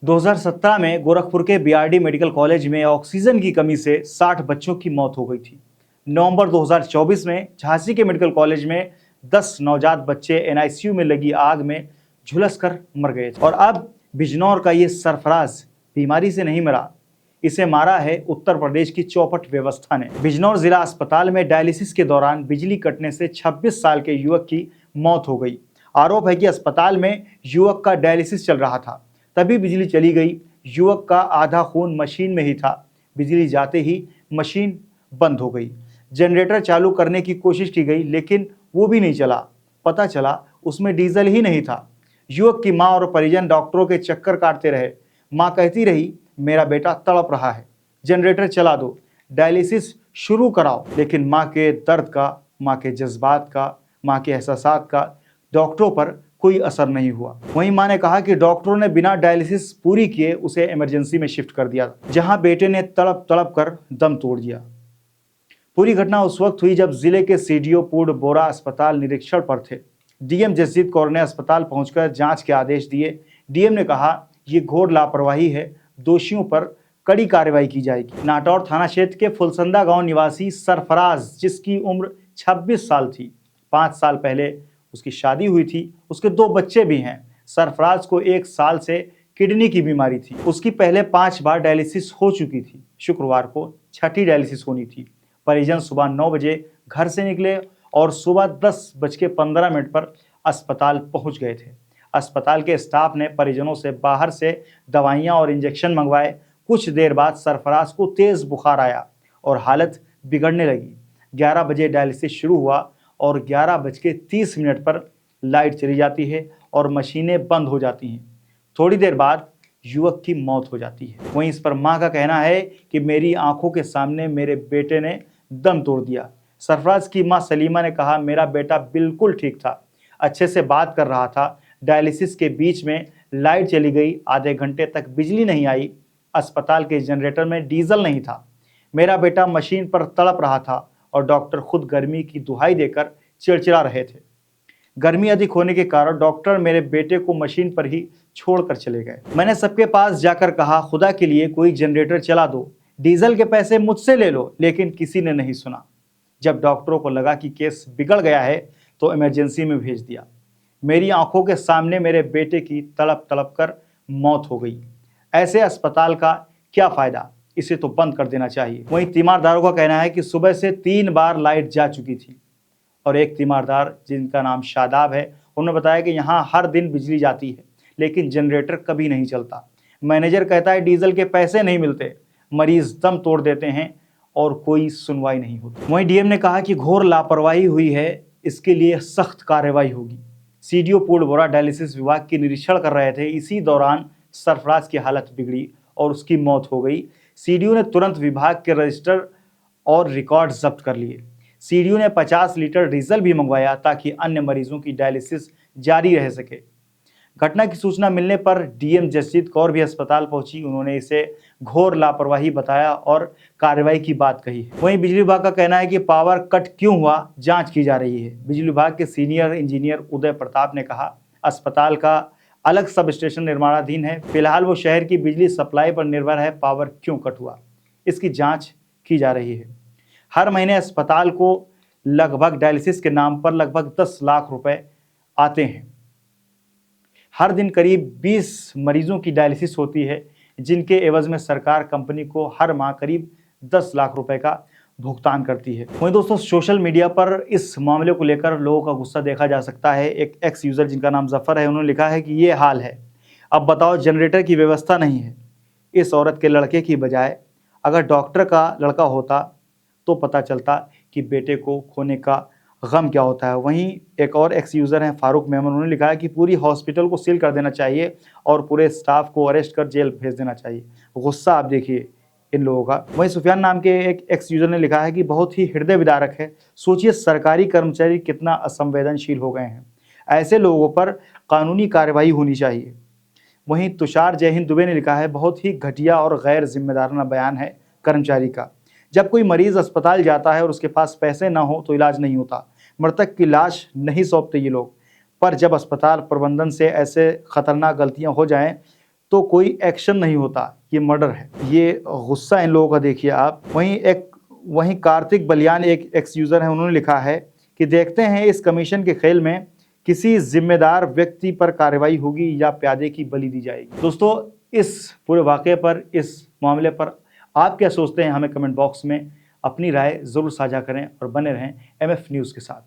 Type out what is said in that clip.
2017 में गोरखपुर के BRD medical college में ऑक्सीजन की कमी से 60 बच्चों की मौत हो गई थी। नवंबर 2024 में झांसी के मेडिकल कॉलेज में 10 नवजात बच्चे एनआईसीयू में लगी आग में झुलसकर मर गए थे। और अब बिजनौर का ये सरफराज बीमारी से नहीं मरा, इसे मारा है उत्तर प्रदेश की चौपट व्यवस्था ने। बिजनौर जिला अस्पताल में डायलिसिस के दौरान बिजली कटने से 26 साल के युवक की मौत हो गई। आरोप है कि अस्पताल में युवक का डायलिसिस चल रहा था, तभी बिजली चली गई। युवक का आधा खून मशीन में ही था। बिजली जाते ही मशीन बंद हो गई। जनरेटर चालू करने की कोशिश की गई, लेकिन वो भी नहीं चला। पता चला उसमें डीजल ही नहीं था। युवक की मां और परिजन डॉक्टरों के चक्कर काटते रहे। मां कहती रही, मेरा बेटा तड़प रहा है, जनरेटर चला दो, डायलिसिस शुरू कराओ। लेकिन मां के दर्द का, मां के जज्बात का, मां के एहसासात का डॉक्टरों पर कोई असर नहीं हुआ। वहीं मां ने कहा कि डॉक्टरों ने बिना डायलिसिस पूरी किए उसे इमरजेंसी में शिफ्ट कर दिया, जहां बेटे ने तड़प तड़प कर दम तोड़ दिया। पूरी घटना उस वक्त हुई जब जिले के सीडीओ पूर्ण बोरा अस्पताल निरीक्षण पर थे। डीएम जसजीत कौर ने अस्पताल पहुंचकर जांच के आदेश दिए। डीएम ने कहा, ये घोर लापरवाही है, दोषियों पर कड़ी कार्रवाई की जाएगी। नाटौर थाना क्षेत्र के फुलसंदा गांव निवासी सरफराज, जिसकी उम्र 26 साल थी, 5 साल पहले उसकी शादी हुई थी, उसके 2 बच्चे भी हैं। सरफराज को 1 साल से किडनी की बीमारी थी। उसकी पहले 5 बार डायलिसिस हो चुकी थी। शुक्रवार को 6ठी डायलिसिस होनी थी। परिजन सुबह 9 बजे घर से निकले और सुबह 10:15 पर अस्पताल पहुंच गए थे। अस्पताल के स्टाफ ने परिजनों से बाहर से दवाइयां और इंजेक्शन मंगवाए। कुछ देर बाद सरफराज को तेज बुखार आया और हालत बिगड़ने लगी। 11 बजे डायलिसिस शुरू हुआ और 11:30 पर लाइट चली जाती है और मशीनें बंद हो जाती हैं। थोड़ी देर बाद युवक की मौत हो जाती है। वहीं इस पर मां का कहना है कि मेरी आंखों के सामने मेरे बेटे ने दम तोड़ दिया। सरफराज की मां सलीमा ने कहा, मेरा बेटा बिल्कुल ठीक था, अच्छे से बात कर रहा था। डायलिसिस के बीच में लाइट चली गई, आधे घंटे तक बिजली नहीं आई। अस्पताल के जनरेटर में डीजल नहीं था। मेरा बेटा मशीन पर तड़प रहा था और डॉक्टर खुद गर्मी की दुहाई देकर चिड़चिड़ा रहे थे। गर्मी अधिक होने के कारण डॉक्टर मेरे बेटे को मशीन पर ही छोड़कर चले गए। मैंने सबके पास जाकर कहा, खुदा के लिए कोई जनरेटर चला दो, डीजल के पैसे मुझसे ले लो, लेकिन किसी ने नहीं सुना। जब डॉक्टरों को लगा कि केस बिगड़ गया है तो इमरजेंसी में भेज दिया। मेरी आंखों के सामने मेरे बेटे की तड़प तड़प कर मौत हो गई। ऐसे अस्पताल का क्या फायदा, इसे तो बंद कर देना चाहिए। वहीं तीमारदारों का कहना है कि सुबह से 3 बार लाइट जा चुकी थी और एक तीमारदार, जिनका नाम शादाब है, उन्होंने बताया कि यहाँ हर दिन बिजली जाती है, लेकिन जनरेटर कभी नहीं चलता। मैनेजर कहता है डीजल के पैसे नहीं मिलते, मरीज दम तोड़ देते हैं और कोई सुनवाई नहीं होती। वहीं डीएम ने कहा कि घोर लापरवाही हुई है, इसके लिए सख्त कार्रवाई होगी। सीडीओ पूर्ण बोरा डायलिसिस विभाग की निरीक्षण कर रहे थे। इसी दौरान सरफराज की हालत बिगड़ी और उसकी मौत हो गई। सीडीओ ने तुरंत विभाग के रजिस्टर और रिकॉर्ड जब्त कर लिए। सीडीओ ने 50 लीटर डीजल भी मंगवाया ताकि अन्य मरीजों की डायलिसिस जारी रह सके। घटना की सूचना मिलने पर डीएम जसजीत कौर भी अस्पताल पहुंची। उन्होंने इसे घोर लापरवाही बताया और कार्रवाई की बात कही। वहीं बिजली विभाग का कहना है कि पावर कट क्यों हुआ, जांच की जा रही है। बिजली विभाग के सीनियर इंजीनियर उदय प्रताप ने कहा, अस्पताल का अलग सब स्टेशन निर्माणाधीन है, फिलहाल वो शहर की बिजली सप्लाई पर निर्भर है। पावर क्यों कट हुआ, इसकी जांच की जा रही है। हर महीने अस्पताल को लगभग डायलिसिस के नाम पर लगभग 10 लाख रुपए आते हैं। हर दिन करीब 20 मरीजों की डायलिसिस होती है, जिनके एवज में सरकार कंपनी को हर माह करीब 10 लाख रुपए का भुगतान करती है। वहीं दोस्तों, सोशल मीडिया पर इस मामले को लेकर लोगों का गुस्सा देखा जा सकता है। एक एक्स यूजर जिनका नाम जफर है, उन्होंने लिखा है कि ये हाल है, अब बताओ जनरेटर की व्यवस्था नहीं है। इस औरत के लड़के की बजाय अगर डॉक्टर का लड़का होता तो पता चलता कि बेटे को खोने का गम क्या होता है। वहीं एक और एक्स यूज़र हैं फारूक मेमन, उन्होंने लिखा है कि पूरी हॉस्पिटल को सील कर देना चाहिए और पूरे स्टाफ को अरेस्ट कर जेल भेज देना चाहिए। गुस्सा आप देखिए इन लोगों का। वहीं सुफियान नाम के एक एक्स यूज़र ने लिखा है कि बहुत ही हृदय विदारक है, सोचिए सरकारी कर्मचारी कितना असंवेदनशील हो गए हैं, ऐसे लोगों पर कानूनी कार्रवाई होनी चाहिए। वहीं तुषार जय हिंद दुबे ने लिखा है, बहुत ही घटिया और गैर जिम्मेदाराना बयान है कर्मचारी का। जब कोई मरीज अस्पताल जाता है और उसके पास पैसे ना हो तो इलाज नहीं होता, मृतक की लाश नहीं सौंपते ये लोग। पर जब अस्पताल प्रबंधन से ऐसे खतरनाक गलतियां हो जाएं तो कोई एक्शन नहीं होता, ये मर्डर है। ये गुस्सा इन लोगों का देखिए आप। वहीं कार्तिक बलियान एक एक्स यूजर है, उन्होंने लिखा है कि देखते हैं इस कमीशन के खेल में किसी जिम्मेदार व्यक्ति पर कार्रवाई होगी या प्यादे की बलि दी जाएगी। दोस्तों, इस पूरे वाकये पर, इस मामले पर आप क्या सोचते हैं, हमें कमेंट बॉक्स में अपनी राय जरूर साझा करें और बने रहें MF न्यूज़ के साथ।